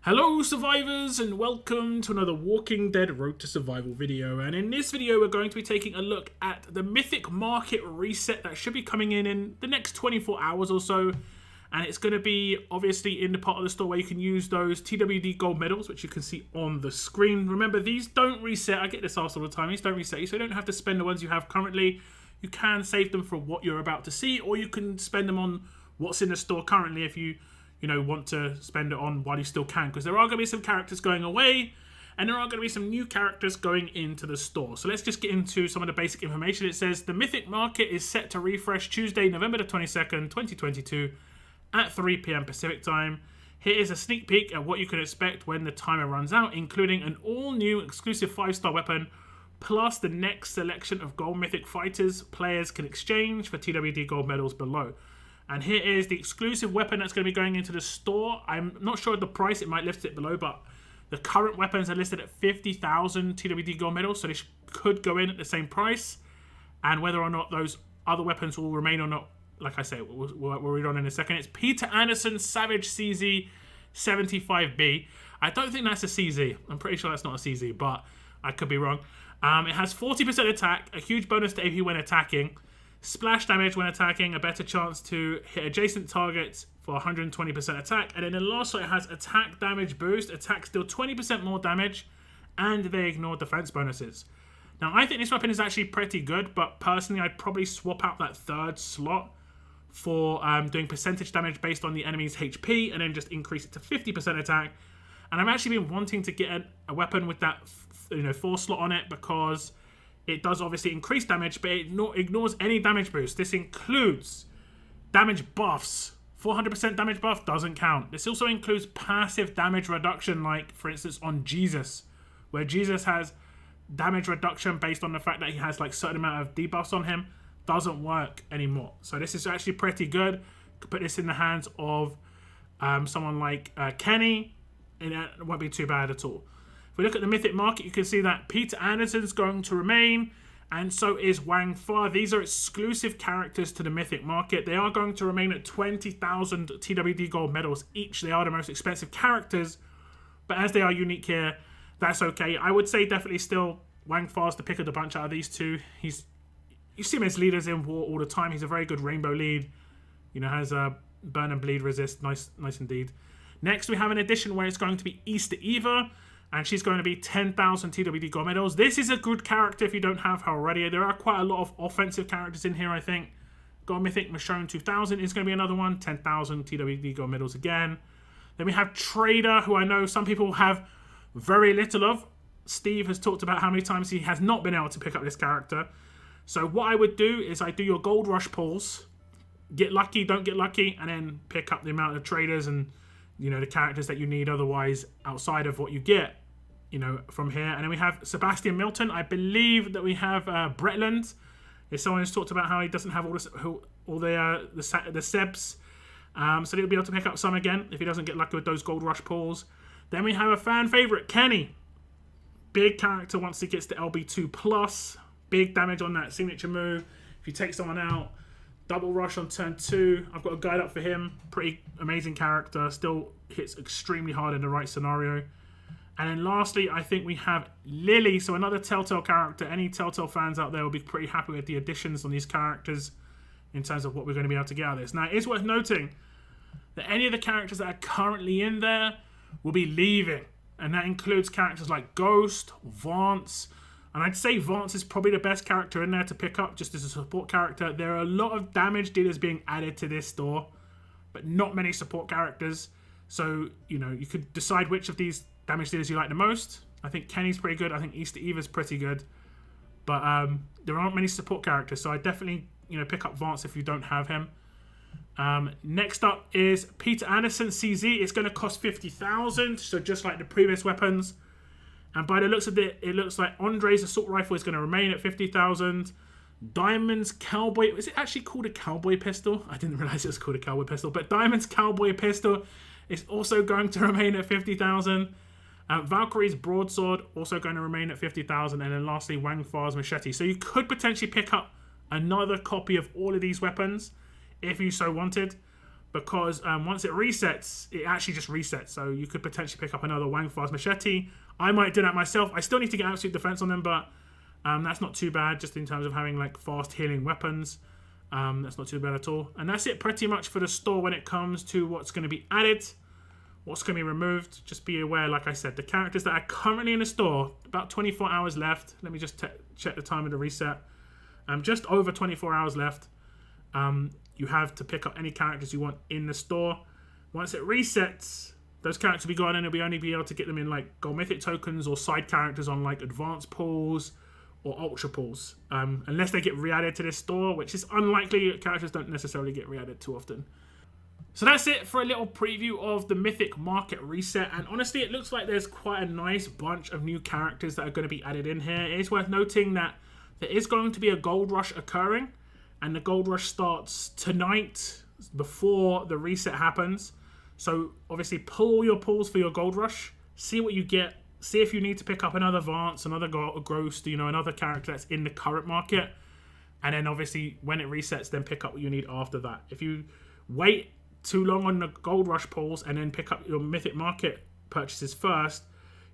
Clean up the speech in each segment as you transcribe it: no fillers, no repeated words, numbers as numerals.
Hello survivors and welcome to another Walking Dead Road to Survival video, and in this video we're going to be taking a look at the Mythic Market Reset that should be coming in the next 24 hours or so, and it's going to be obviously in the part of the store where you can use those TWD gold medals, which you can see on the screen. Remember, these don't reset. I get this asked all the time. These don't reset, so you don't have to spend the ones you have currently. You can save them for what you're about to see, or you can spend them on what's in the store currently if you want to spend it on while you still can, because there are going to be some characters going away and there are going to be some new characters going into the store. So let's just get into some of the basic information. It says the Mythic Market is set to refresh Tuesday, November the 22nd, 2022 at 3 p.m. Pacific time. Here is a sneak peek at what you can expect when the timer runs out, including an all-new exclusive 5-star weapon, plus the next selection of gold mythic fighters players can exchange for TWD gold medals below. And here is the exclusive weapon that's going to be going into the store. I'm not sure of the price. It might list it below, but the current weapons are listed at 50,000 TWD gold medals, so they could go in at the same price. And whether or not those other weapons will remain or not, like I say, we'll read on in a second. It's Peter Anderson Savage CZ 75B. I don't think that's a CZ. I'm pretty sure that's not a CZ, but I could be wrong. It has 40% attack, a huge bonus to AP when attacking, splash damage when attacking, a better chance to hit adjacent targets for 120% attack, and then the last one, it has attack damage boost, attacks deal 20% more damage, and they ignore defense bonuses. Now, I think this weapon is actually pretty good, but personally, I'd probably swap out that third slot for doing percentage damage based on the enemy's HP, and then just increase it to 50% attack. And I've actually been wanting to get a weapon with that 4 slot on it, because it does obviously increase damage, but it ignores any damage boost. This includes damage buffs. 400% damage buff doesn't count. This also includes passive damage reduction, like, for instance, on Jesus, where Jesus has damage reduction based on the fact that he has, like, certain amount of debuffs on him. Doesn't work anymore. So this is actually pretty good. Could put this in the hands of someone like Kenny, and it won't be too bad at all. If we look at the Mythic Market, you can see that Peter Anderson's going to remain, and so is Wang Fa. These are exclusive characters to the Mythic Market. They are going to remain at 20,000 TWD gold medals each. They are the most expensive characters, but as they are unique here, that's okay. I would say definitely still Wang Fa's the pick of the bunch out of these two. You see him as leaders in war all the time. He's a very good rainbow lead. Has a burn and bleed resist. Nice indeed. Next, we have an addition where it's going to be Easter Eva, and she's going to be 10,000 TWD gold medals. This is a good character if you don't have her already. There are quite a lot of offensive characters in here, I think. God Mythic Michonne 2000 is going to be another one. 10,000 TWD gold medals again. Then we have Trader, who I know some people have very little of. Steve has talked about how many times he has not been able to pick up this character. So what I would do is I do your gold rush pulls. Get lucky, don't get lucky, and then pick up the amount of traders and the characters that you need otherwise outside of what you get, from here. And then we have Sebastian Milton. I believe that we have Bretland. If someone has talked about how he doesn't have all the Sebs. So he'll be able to pick up some again if he doesn't get lucky with those gold rush pulls. Then we have a fan favorite, Kenny. Big character once he gets to LB2+. Big damage on that signature move. If you take someone out, double rush on turn 2. I've got a guide up for him. Pretty amazing character. Still hits extremely hard in the right scenario. And then lastly, I think we have Lily. So another Telltale character. Any Telltale fans out there will be pretty happy with the additions on these characters in terms of what we're going to be able to get out of this. Now, it is worth noting that any of the characters that are currently in there will be leaving. And that includes characters like Ghost, Vance. And I'd say Vance is probably the best character in there to pick up just as a support character. There are a lot of damage dealers being added to this store, but not many support characters. So, you could decide which of these damage dealers you like the most. I think Kenny's pretty good. I think Easter Eva's pretty good. But there aren't many support characters, so I definitely, pick up Vance if you don't have him. Next up is Peter Anderson CZ. It's going to cost 50,000, so just like the previous weapons. And by the looks of it, it looks like Andre's assault rifle is going to remain at 50,000. Diamond's cowboy... Is it actually called a cowboy pistol? I didn't realize it was called a cowboy pistol. But Diamond's cowboy pistol is also going to remain at 50,000. Valkyrie's broadsword also going to remain at 50,000. And then lastly, Wang Fa's machete. So you could potentially pick up another copy of all of these weapons if you so wanted. because once it resets, it actually just resets. So you could potentially pick up another Wang Fa's Machete. I might do that myself. I still need to get Absolute Defense on them, but that's not too bad, just in terms of having like fast healing weapons. That's not too bad at all. And that's it pretty much for the store when it comes to what's going to be added, what's going to be removed. Just be aware, like I said, the characters that are currently in the store, about 24 hours left. Let me just check the time of the reset. Just over 24 hours left. You have to pick up any characters you want in the store. Once it resets, those characters will be gone, and you'll only be able to get them in like gold mythic tokens or side characters on like advanced pools or ultra pools, unless they get re-added to this store, which is unlikely. Characters don't necessarily get re-added too often. So that's it for a little preview of the Mythic Market Reset, and honestly it looks like there's quite a nice bunch of new characters that are going to be added in here. It is worth noting that there is going to be a gold rush occurring, and the gold rush starts tonight before the reset happens. So obviously pull your pulls for your gold rush, see what you get, see if you need to pick up another Vance, another Ghost, you know, another character that's in the current market, and then obviously when it resets, then pick up what you need after that. If you wait too long on the gold rush pulls and then pick up your Mythic Market purchases first,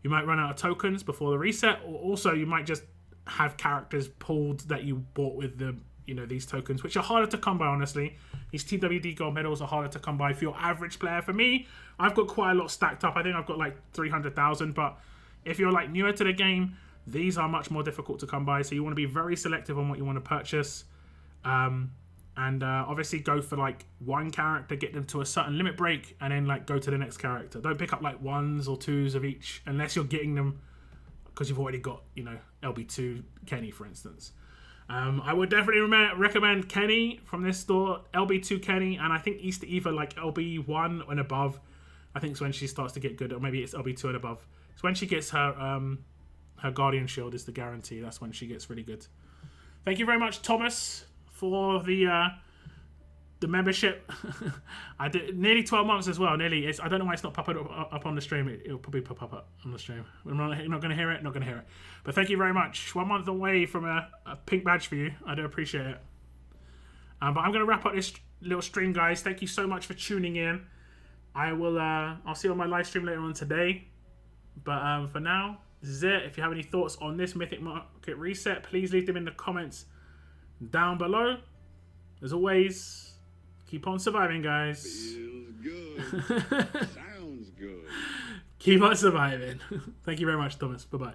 you might run out of tokens before the reset, or also you might just have characters pulled that you bought with the, you know, these tokens, which are harder to come by, honestly. These TWD gold medals are harder to come by for your average player. For me, I've got quite a lot stacked up. I think I've got like 300,000, but if you're like newer to the game, these are much more difficult to come by, so you want to be very selective on what you want to purchase. And obviously go for like one character, get them to a certain limit break, and then like go to the next character. Don't pick up like 1s or 2s of each unless you're getting them because you've already got, you know, LB2 Kenny, for instance. I would definitely recommend Kenny from this store, LB2 Kenny, and I think Easter Eva like LB1 and above. I think it's when she starts to get good, or maybe it's LB2 and above. It's when she gets her her Guardian Shield is the guarantee. That's when she gets really good. Thank you very much, Thomas, for the membership. I did nearly 12 months as well. Nearly. I don't know why it's not popping up on the stream. It'll probably pop up on the stream. I'm not going to hear it. Not going to hear it. But thank you very much. 1 month away from a pink badge for you. I do appreciate it. But I'm going to wrap up this little stream, guys. Thank you so much for tuning in. I will. I'll see you on my live stream later on today. But for now, this is it. If you have any thoughts on this Mythic Market Reset, please leave them in the comments down below. As always, keep on surviving, guys. Feels good. Sounds good. Keep on surviving. Thank you very much, Thomas. Bye-bye.